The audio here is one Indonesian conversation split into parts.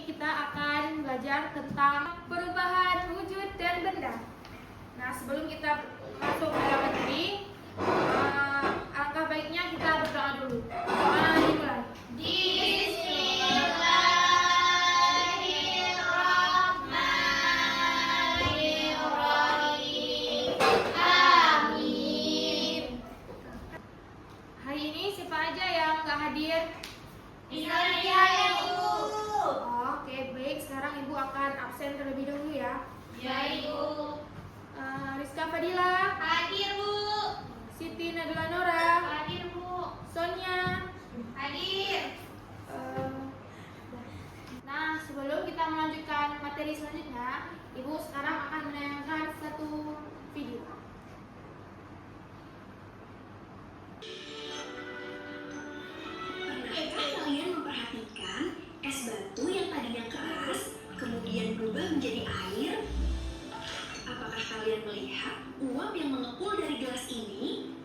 ini kita akan belajar tentang perubahan wujud dan benda. Nah, sebelum kita masuk ke dalam materi, alangkah baiknya kita berdoa dulu. Doa dimulai. Amin. Hari ini siapa aja yang nggak hadir? Oke, baik. Sekarang Ibu akan absen terlebih dahulu ya. Ya, Ibu. Rizka Fadila, Hadir, Bu. Siti Nabila Nora, Hadir, Bu. Sonia. Hadir. Nah, sebelum kita melanjutkan materi selanjutnya, Ibu sekarang akan menayangkan satu video. Pernahkah kalian memperhatikan es batu yang tadinya keras, kemudian berubah menjadi air? Apakah kalian melihat uap yang mengepul dari gelas ini?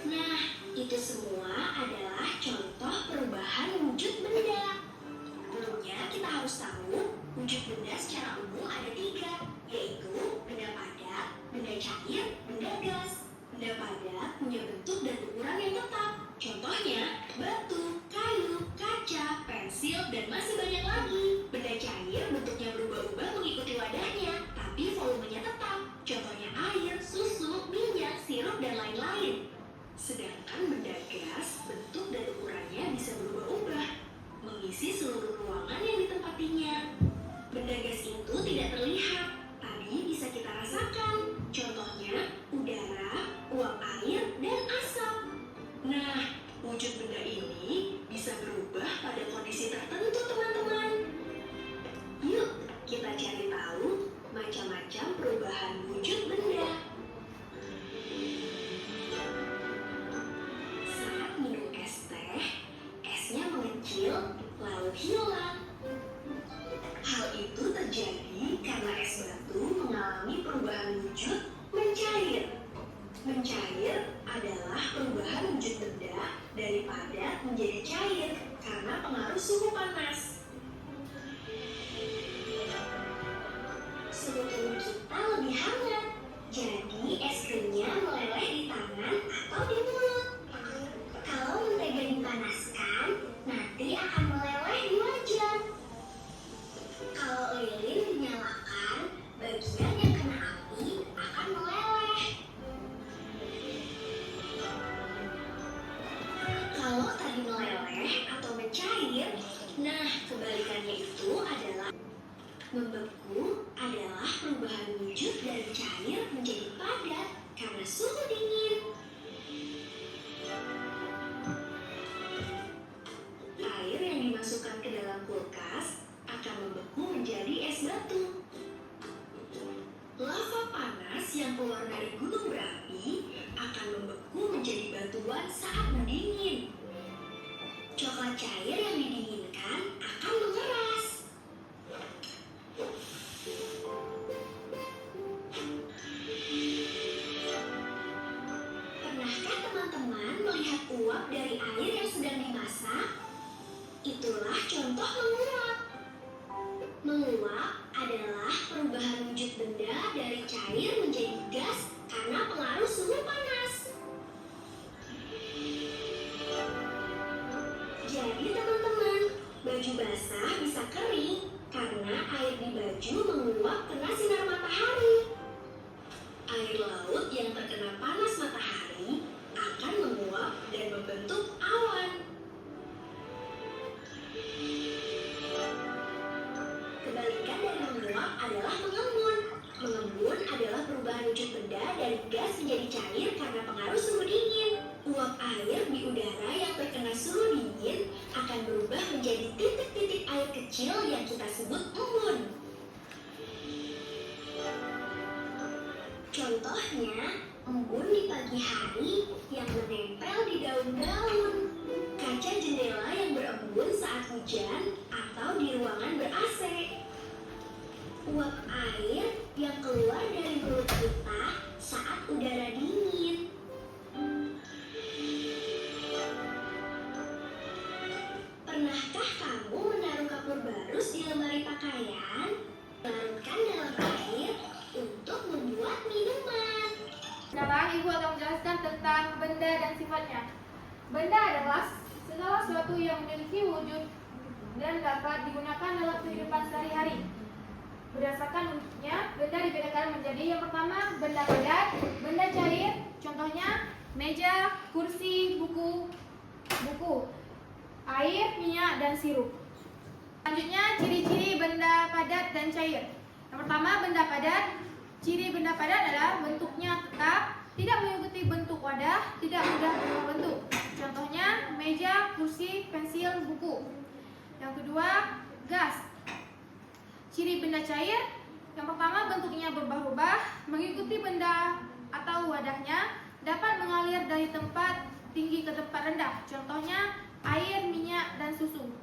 Nah, itu semua adalah contoh perubahan wujud benda. Dulunya kita harus tahu, wujud benda secara umum ada 3, yaitu benda padat, benda cair, benda gas. Benda padat punya bentuk dan ukuran yang tetap. Contohnya, batu, kayu, kaca, pensil, dan masih banyak lagi. Benda cair bentuknya berubah-ubah mengikuti wadahnya, tapi volumenya tetap. Contohnya air, susu, minyak, sirup, dan lain-lain. Sedangkan benda gas, bentuk dan ukurannya bisa berubah-ubah, mengisi seluruh ruangan yang ditempatinya. Benda gas itu tidak terlihat, tapi bisa kita rasakan. Contohnya, udara, uap air, dan asap. Nah, wujud benda ini bisa berubah pada kondisi tertentu, teman-teman. Yuk, kita cari tahu macam-macam perubahan wujud benda. Saat minum es teh, esnya mengecil lalu hilang. Hal itu terjadi karena es batu mengalami perubahan wujud mencair. Mencair adalah perubahan wujud benda dari padat menjadi cair karena pengaruh suhu panas. Suhu tubuh kita lebih hangat, jadi es krimnya meleleh di tangan atau di mulut. Kalau mentega dipanaskan, nanti akan meleleh di wajah. Kalau lilin dinyalakan, bagian yang kena api akan meleleh. Kalau tadi meleleh atau mencair, nah kebalikannya itu adalah membeku adalah perubahan wujud dari cair menjadi padat karena suhu dingin. Air yang dimasukkan ke dalam kulkas akan membeku menjadi es batu. Lava panas yang keluar dari gunung berapi akan membeku menjadi batuan saat mendingin. Coklat cair yang didinginkan akan mengeras. Pernahkah teman-teman melihat uap dari air yang sedang dimasak? Itulah contoh menguap. Menguap adalah perubahan wujud benda dari cair menjadi gas karena pengaruh suhu panas. Jadi teman-teman, baju basah bisa kering karena air di baju menguap kena sinar matahari. Air laut yang terkena panas matahari akan menguap dan membentuk awan. Kebalikan dari menguap adalah mengembun. Mengembun adalah perubahan wujud benda dari gas menjadi cair karena pengaruh suhu dingin. Uap air di udara yang terkena suhu dingin akan berubah menjadi titik-titik air kecil yang kita sebut embun. Contohnya, embun di pagi hari yang menempel di daun-daun, kaca jendela yang berembun saat hujan atau di ruangan ber-AC. Uap air yang keluar dari mulut kita saat udara dingin. Pernahkah kamu menaruh kapur barus di lemari pakaian, larutkan dalam air untuk membuat minuman. Sekarang Ibu akan menjelaskan tentang benda dan sifatnya. Benda adalah segala sesuatu yang memiliki wujud dan dapat digunakan dalam kehidupan sehari-hari. Berdasarkan wujudnya, benda dibedakan menjadi yang pertama benda padat, benda cair, contohnya meja, kursi, buku, air, minyak, dan sirup. Selanjutnya, ciri-ciri benda padat dan cair. Yang pertama, benda padat. Ciri benda padat adalah bentuknya tetap, tidak mengikuti bentuk wadah, tidak mudah berubah bentuk. Contohnya, meja, kursi, pensil, buku. Yang kedua, gas. Ciri benda cair, yang pertama bentuknya berubah-ubah, mengikuti benda atau wadahnya, dapat mengalir dari tempat tinggi ke tempat rendah. Contohnya, air, minyak, dan susu.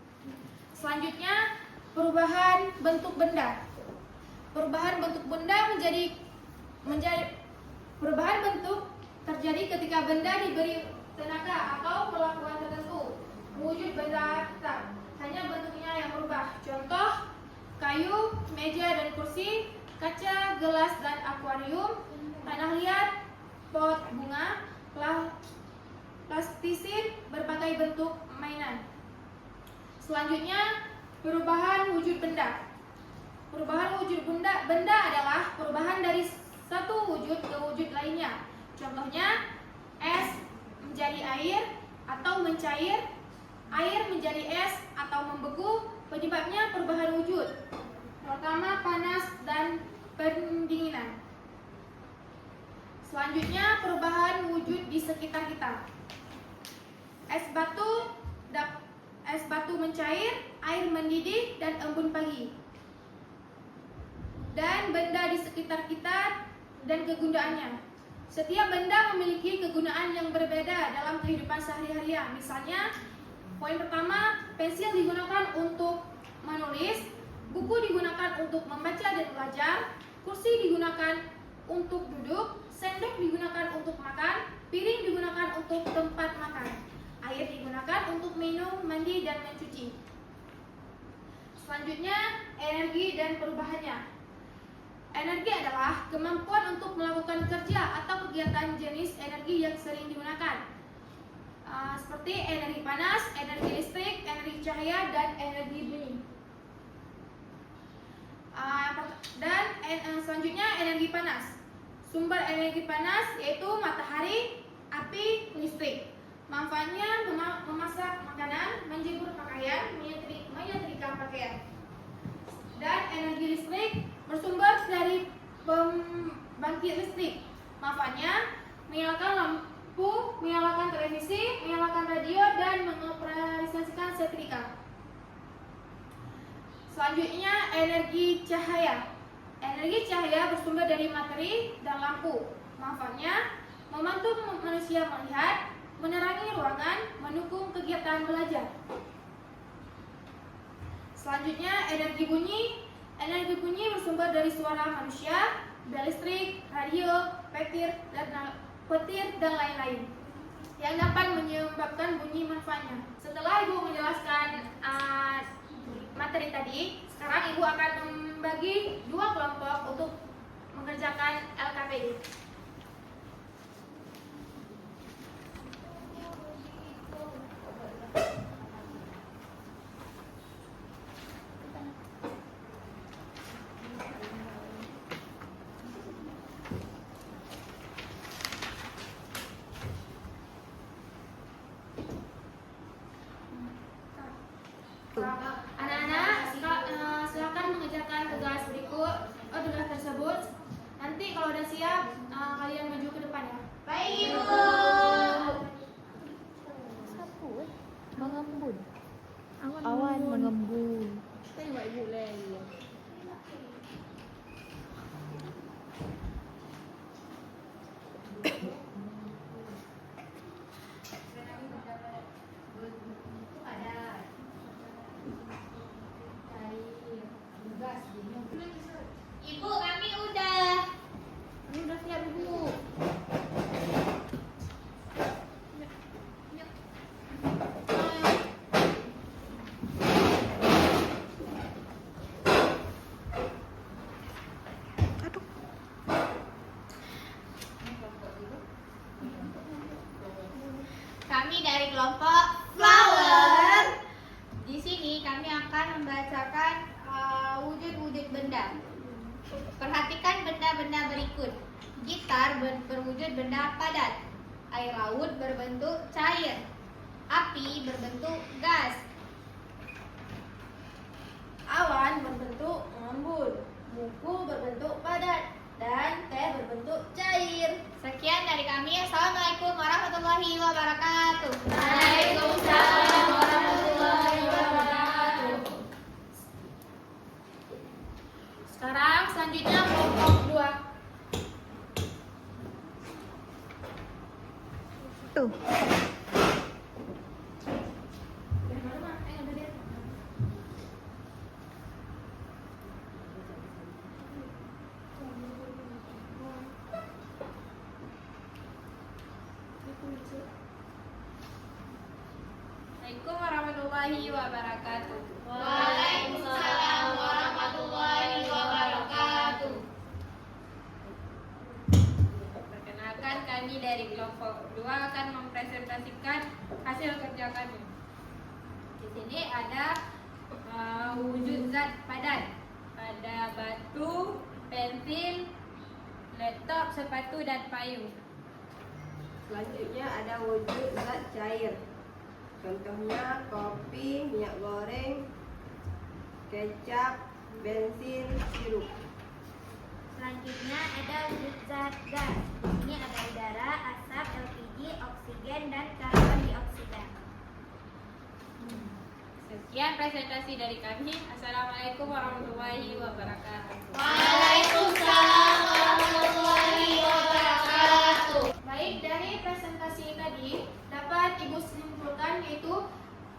Selanjutnya, perubahan bentuk benda. Perubahan bentuk benda perubahan bentuk terjadi ketika benda diberi tenaga atau perlakuan tertentu. Wujud benda tetap, hanya bentuknya yang berubah. Contoh, kayu, meja dan kursi, kaca, gelas dan akuarium, tanah liat, pot bunga, plastisin, berbagai bentuk mainan. Selanjutnya, perubahan wujud benda. Perubahan wujud benda adalah perubahan dari satu wujud ke wujud lainnya. Contohnya, es menjadi air atau mencair, air menjadi es atau membeku. Penyebabnya perubahan wujud. Pertama, panas dan pendinginan. Selanjutnya, perubahan wujud di sekitar kita. Es batu mencair, air mendidih, dan embun pagi. Dan benda di sekitar kita dan kegunaannya. Setiap benda memiliki kegunaan yang berbeda dalam kehidupan sehari-hari. Misalnya, poin pertama, pensil digunakan untuk menulis, buku digunakan untuk membaca dan belajar, kursi digunakan untuk duduk, sendok digunakan untuk makan, piring digunakan untuk tempat makan, air digunakan untuk minum, mandi, dan mencuci. Selanjutnya, energi dan perubahannya. Energi adalah kemampuan untuk melakukan kerja atau kegiatan jenis energi yang sering digunakan, seperti energi panas, energi listrik, energi cahaya, dan energi bunyi. Selanjutnya, energi panas. Sumber energi panas yaitu matahari, api, listrik. Manfaatnya memasak makanan, menjemur pakaian, menyetrika pakaian. Dan energi listrik bersumber dari pembangkit listrik. Manfaatnya menyalakan lampu, menyalakan televisi, menyalakan radio, dan mengoperasikan setrika. Selanjutnya, energi cahaya. Energi cahaya bersumber dari materi dan lampu. Manfaatnya membantu manusia melihat, menerangi ruangan, mendukung kegiatan belajar. Selanjutnya, energi bunyi. Energi bunyi bersumber dari suara manusia, bel listrik, radio, petir, dan lain-lain yang dapat menyebabkan bunyi. Manfaatnya. Setelah Ibu menjelaskan materi tadi, sekarang Ibu akan membagi dua kelompok untuk mengerjakan LKPD. Anak-anak, silakan mengerjakan tugas tersebut. Nanti kalau udah siap, kalian maju ke depan ya. Baik, Ibu. Mengembun. Awan mengembun. Tengok ibu lagi. Ibu, kami udah. Ini udah siap, Ibu. dari kelompok Flower. Di sini kami akan membacakan wujud-wujud benda. Perhatikan benda-benda berikut. Gitar berwujud benda padat. Air laut berbentuk cair. Api berbentuk gas. Awan berbentuk mengembun, buku berbentuk padat, dan teh berbentuk cair. Sekian dari kami. Assalamualaikum warahmatullahi wabarakatuh. Waalaikumsalam warahmatullahi wabarakatuh. Sekarang selanjutnya kelompok 2. Tuh. Assalamualaikum warahmatullahi wabarakatuh. Waalaikumsalam warahmatullahi wabarakatuh. Perkenalkan, kami dari kelompok 2 akan mempresentasikan hasil kerja kami. Di sini ada wujud zat padat. Ada batu, pensil, laptop, sepatu, dan payung. Selanjutnya ada wujud zat cair. Contohnya kopi, minyak goreng, kecap, bensin, sirup. Selanjutnya ada wujud zat gas. Ini ada udara, asap, LPG, oksigen, dan karbon dioksida. Sekian presentasi dari kami. Assalamualaikum warahmatullahi wabarakatuh. Waalaikumsalam warahmatullahi wabarakatuh. Baik, dari presentasi tadi dapat Ibu simpulkan yaitu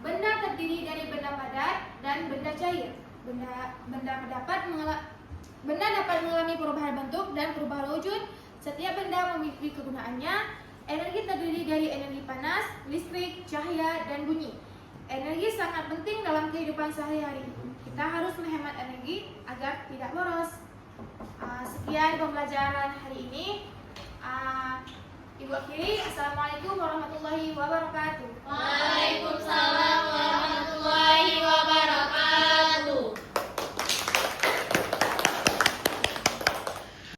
benda terdiri dari benda padat dan benda cair. Benda dapat mengalami perubahan bentuk dan perubahan wujud. Setiap benda memiliki kegunaannya. Energi terdiri dari energi panas, listrik, cahaya, dan bunyi. Energi sangat penting dalam kehidupan sehari-hari. Kita harus menghemat energi agar tidak boros. Sekian pembelajaran hari ini. Ibu akhiri. Assalamualaikum warahmatullahi wabarakatuh. Waalaikumsalam warahmatullahi